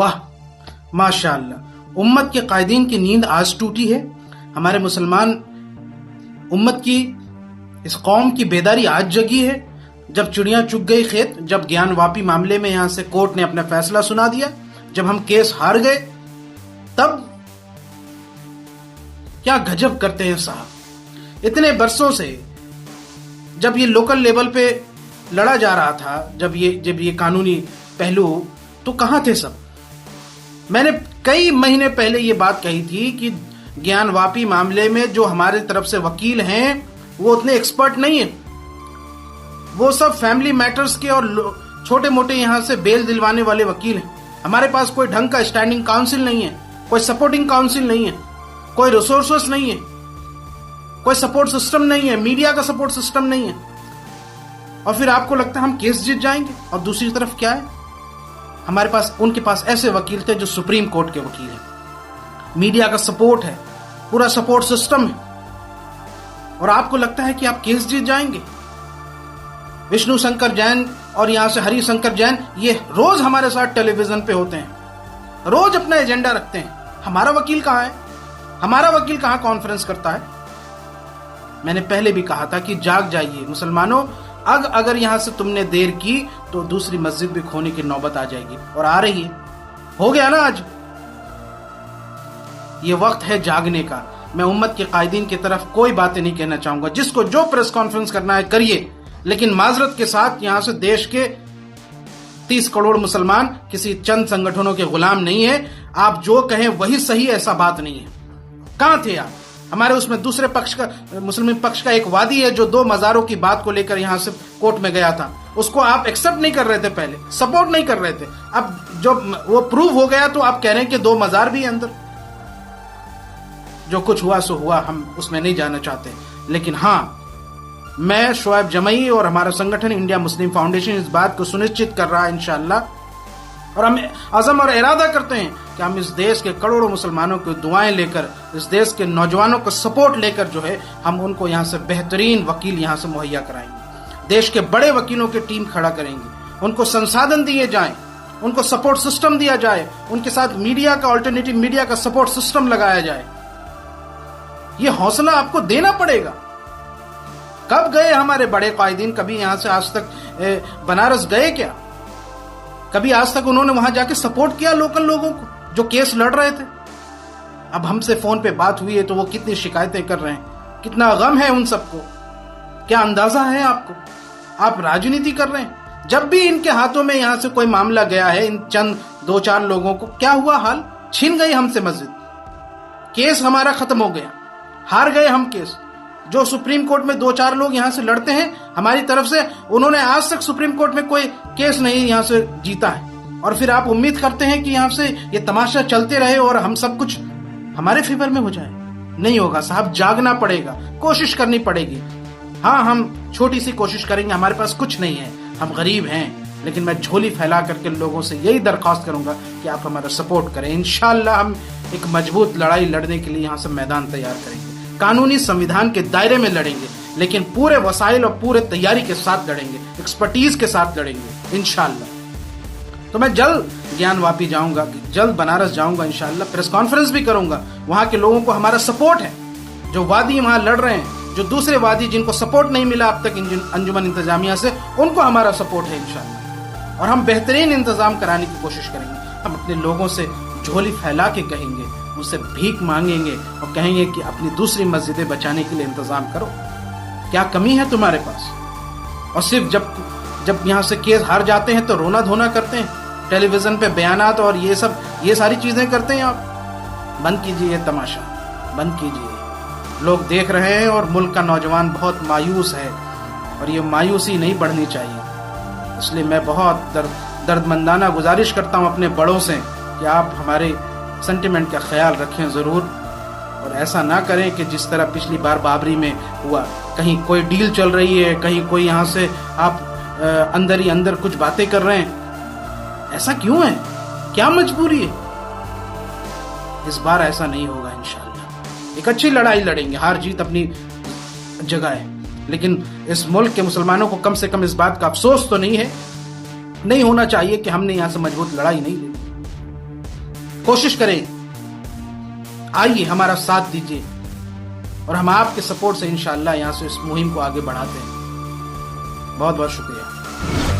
वाह माशाअल्लाह, उम्मत के कायदीन की नींद आज टूटी है। हमारे मुसलमान उम्मत की, इस कौम की बेदारी आज जगी है। जब चिड़ियां चुग गई खेत, जब ज्ञान वापी मामले में यहां से कोर्ट ने अपना फैसला सुना दिया, जब हम केस हार गए, तब क्या गजब करते हैं साहब। इतने बरसों से जब ये लोकल लेवल पे लड़ा जा रहा था, जब ये कानूनी पहलू, तो कहां थे सब। मैंने कई महीने पहले ये बात कही थी कि ज्ञान वापी मामले में जो हमारे तरफ से वकील हैं वो उतने एक्सपर्ट नहीं है। वो सब फैमिली मैटर्स के और छोटे मोटे यहां से बेल दिलवाने वाले वकील हैं। हमारे पास कोई ढंग का स्टैंडिंग काउंसिल नहीं है, कोई सपोर्टिंग काउंसिल नहीं है, कोई रिसोर्सेस नहीं है, कोई सपोर्ट सिस्टम नहीं है, मीडिया का सपोर्ट सिस्टम नहीं है। और फिर आपको लगता है हम केस जीत जाएंगे। और दूसरी तरफ क्या है, हमारे पास, उनके पास ऐसे वकील थे जो सुप्रीम कोर्ट के वकील हैं, मीडिया का सपोर्ट है, पूरा सपोर्ट सिस्टम है, और आपको लगता है कि आप केस जीत जाएंगे। विष्णु शंकर जैन और यहां से हरि शंकर जैन, ये रोज हमारे साथ टेलीविजन पे होते हैं, रोज अपना एजेंडा रखते हैं। हमारा वकील कहां है, हमारा वकील कहां कॉन्फ्रेंस करता है। मैंने पहले भी कहा था कि जाग जाइए मुसलमानों, अगर यहां से तुमने देर की तो दूसरी मस्जिद भी खोने की नौबत आ जाएगी, और आ रही है। हो गया ना आज। ये वक्त है जागने का। मैं उम्मत के कायदीन की तरफ कोई बातें नहीं कहना चाहूंगा। जिसको जो प्रेस कॉन्फ्रेंस करना है करिए, लेकिन माजरत के साथ यहां से देश के 30 करोड़ मुसलमान किसी चंद संगठनों के गुलाम नहीं है। आप जो कहें वही सही, ऐसा बात नहीं है। कहां थे आप। हमारे उसमें दूसरे पक्ष का, मुस्लिम पक्ष का एक वादी है जो 2 मज़ारों की बात को लेकर यहां से कोर्ट में गया था, उसको आप एक्सेप्ट नहीं कर रहे थे, पहले सपोर्ट नहीं कर रहे थे। अब जब वो प्रूव हो गया तो आप कह रहे हैं कि 2 मज़ार भी अंदर। जो कुछ हुआ सो हुआ, हम उसमें नहीं जाना चाहते। लेकिन हां, मैं शोएब जमई और हमारा संगठन इंडिया मुस्लिम फाउंडेशन इस बात को सुनिश्चित कर रहा है इंशाअल्लाह, और हम अज़म और इरादा करते हैं कि हम इस देश के करोड़ों मुसलमानों की दुआएं लेकर, इस देश के नौजवानों का सपोर्ट लेकर जो है, हम उनको यहां से बेहतरीन वकील यहां से मुहैया कराएंगे। देश के बड़े वकीलों की टीम खड़ा करेंगे, उनको संसाधन दिए जाएं, उनको सपोर्ट सिस्टम दिया जाए, उनके साथ मीडिया का, ऑल्टरनेटिव मीडिया का सपोर्ट सिस्टम लगाया जाए। ये हौसला आपको देना पड़ेगा। कब गए हमारे बड़े कायदीन, कभी यहां से आज तक बनारस गए क्या? कभी आज तक उन्होंने वहां जाके सपोर्ट किया लोकल लोगों को जो केस लड़ रहे थे? अब हमसे फोन पे बात हुई है तो वो कितनी शिकायतें कर रहे हैं, कितना गम है उन सबको, क्या अंदाजा है आपको? आप राजनीति कर रहे हैं। जब भी इनके हाथों में यहां से कोई मामला गया है, इन चंद 2-4 लोगों को क्या हुआ हाल, छीन गई हमसे मस्जिद, केस हमारा खत्म हो गया, हार गए हम केस। जो सुप्रीम कोर्ट में 2-4 लोग यहां से लड़ते हैं हमारी तरफ से, उन्होंने आज तक सुप्रीम कोर्ट में कोई केस नहीं यहां से जीता है। और फिर आप उम्मीद करते हैं कि यहां से ये तमाशा चलते रहे और हम सब कुछ हमारे फेवर में हो जाए। नहीं होगा साहब, जागना पड़ेगा, कोशिश करनी पड़ेगी। हाँ, हम छोटी सी कोशिश करेंगे, हमारे पास कुछ नहीं है, हम गरीब हैं, लेकिन मैं झोली फैला करके लोगों से यही दरख्वास्त करूंगा कि आप हमारा सपोर्ट करें। इंशाअल्लाह हम एक मजबूत लड़ाई लड़ने के लिए यहां से मैदान तैयार करेंगे, कानूनी संविधान के दायरे में लड़ेंगे, लेकिन पूरे वसाइल और पूरे तैयारी के साथ लड़ेंगे, एक्सपर्टीज के साथ लड़ेंगे इंशाअल्लाह। तो मैं जल्द ज्ञान वापी जाऊंगा, जल्द बनारस जाऊंगा इंशाअल्लाह, प्रेस कॉन्फ्रेंस भी करूंगा। वहां के लोगों को हमारा सपोर्ट है, जो वादी वहां लड़ रहे हैं, जो दूसरे वादी जिनको सपोर्ट नहीं मिला अब तक अंजुमन इंतजामिया से, उनको हमारा सपोर्ट है इंशाअल्लाह। और हम बेहतरीन इंतजाम कराने की कोशिश करेंगे। हम अपने लोगों से झोली फैला के कहेंगे, उनसे भीख मांगेंगे और कहेंगे कि अपनी दूसरी मस्जिदें बचाने के लिए इंतजाम करो। क्या कमी है तुम्हारे पास? और सिर्फ जब यहां से केस हार जाते हैं तो रोना धोना करते हैं, टेलीविजन पे बयानात और ये सारी चीजें करते हैं आप। बंद कीजिए ये तमाशा, बंद कीजिए। लोग देख रहे हैं और मुल्क का नौजवान बहुत मायूस है, और ये मायूसी नहीं बढ़नी चाहिए। इसलिए मैं बहुत दर्दमंदाना गुजारिश करता हूं अपने बड़ों से कि आप हमारे सेंटिमेंट का ख्याल रखें ज़रूर, और ऐसा ना करें कि जिस तरह पिछली बार बाबरी में हुआ, कहीं कोई डील चल रही है, कहीं कोई यहाँ से आप अंदर ही अंदर कुछ बातें कर रहे हैं। ऐसा क्यों है, क्या मजबूरी है? इस बार ऐसा नहीं होगा इंशाअल्लाह। एक अच्छी लड़ाई लड़ेंगे, हार जीत अपनी जगह है, लेकिन इस मुल्क के मुसलमानों को कम से कम इस बात का अफसोस तो नहीं है, नहीं होना चाहिए कि हमने यहाँ से मजबूत लड़ाई नहीं ली। कोशिश करें, आइए हमारा साथ दीजिए और हम आपके सपोर्ट से इंशाअल्लाह यहां से इस मुहिम को आगे बढ़ाते हैं। बहुत बहुत शुक्रिया।